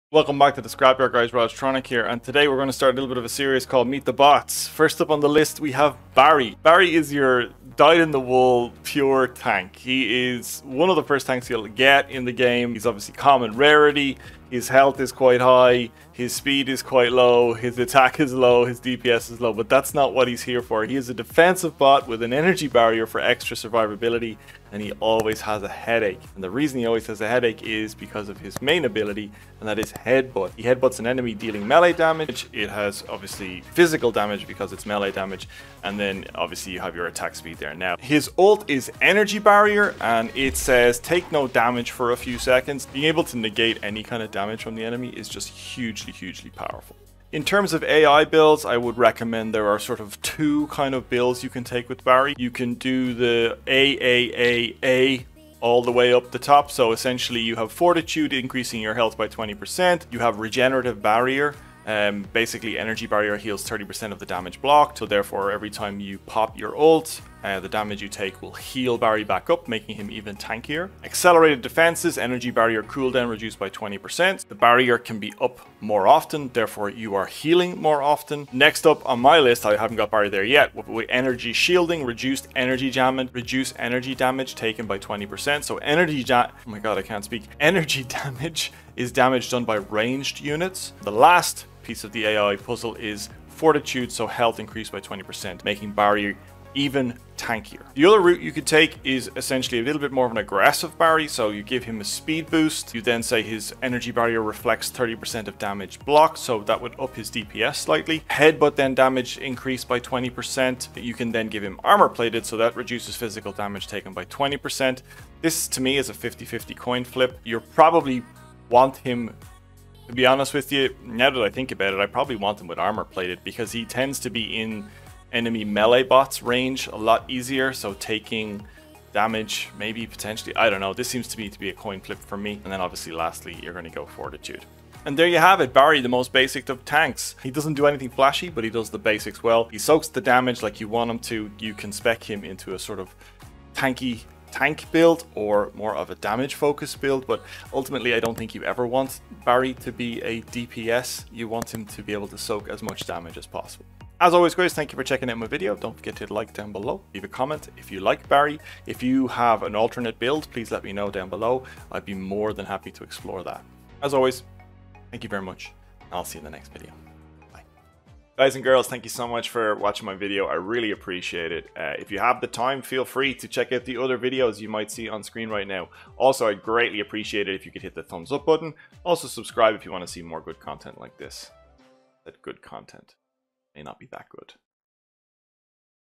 Welcome back to the Scrapyard Guys, Rostronic here, and today we're going to start a little bit of a series called Meet the Bots. First up on the list we have Barrie. Barrie is your dyed-in-the-wool pure tank. He is one of the first tanks you'll get in the game. He's obviously common rarity, his health is quite high, his speed is quite low, his attack is low, his DPS is low, but that's not what he's here for. He is a defensive bot with an energy barrier for extra survivability, and he always has a headache. And the reason he always has a headache is because of his main ability, and that is headbutt. He headbutts an enemy dealing melee damage. It has obviously physical damage because it's melee damage, and then obviously you have your attack speed there. Now his ult is energy barrier, and it says take no damage for a few seconds. Being able to negate any kind of damage from the enemy is just hugely powerful. In terms of AI builds, I would recommend there are sort of two kind of builds you can take with Barrie. You can do the AAAA all the way up the top. So essentially you have Fortitude increasing your health by 20%. You have Regenerative Barrier. Basically energy barrier heals 30% of the damage blocked, so therefore every time you pop your ult, the damage you take will heal Barrie back up, making him even tankier. Accelerated defenses, energy barrier cooldown reduced by 20%. The barrier can be up more often, therefore you are healing more often. Next up on my list, I haven't got Barrie there yet, with energy shielding, reduced energy damage, reduce energy damage taken by 20%. So oh my god, I can't speak. Energy damage is damage done by ranged units. The last piece of the AI puzzle is Fortitude, so health increased by 20%, making Barrie even tankier. The other route you could take is essentially a little bit more of an aggressive Barrie, so you give him a speed boost, you then say his energy barrier reflects 30% of damage blocked, so that would up his DPS slightly. Headbutt then damage increased by 20%. You can then give him armor plated, so that reduces physical damage taken by 20%. This to me is a 50-50 coin flip. You probably want him, to be honest with you, now that I think about it, I probably want him with armor plated because he tends to be in enemy melee bots range a lot easier, so taking damage, maybe potentially, I don't know, this seems to be a coin flip for me. And then obviously lastly you're going to go Fortitude. And there you have it, Barrie, the most basic of tanks. He doesn't do anything flashy, but he does the basics well. He soaks the damage like you want him to. You can spec him into a sort of tanky tank build or more of a damage focused build, but ultimately I don't think you ever want Barrie to be a DPS. You want him to be able to soak as much damage as possible. As always guys, thank you for checking out my video. Don't forget to hit like down below, leave a comment if you like Barrie. If you have an alternate build, please let me know down below. I'd be more than happy to explore that. As always, thank you very much. I'll see you in the next video. Guys and girls, thank you so much for watching my video. I really appreciate it. If you have the time, feel free to check out the other videos you might see on screen right now. Also, I'd greatly appreciate it if you could hit the thumbs up button. Also, subscribe if you want to see more good content like this. That good content may not be that good.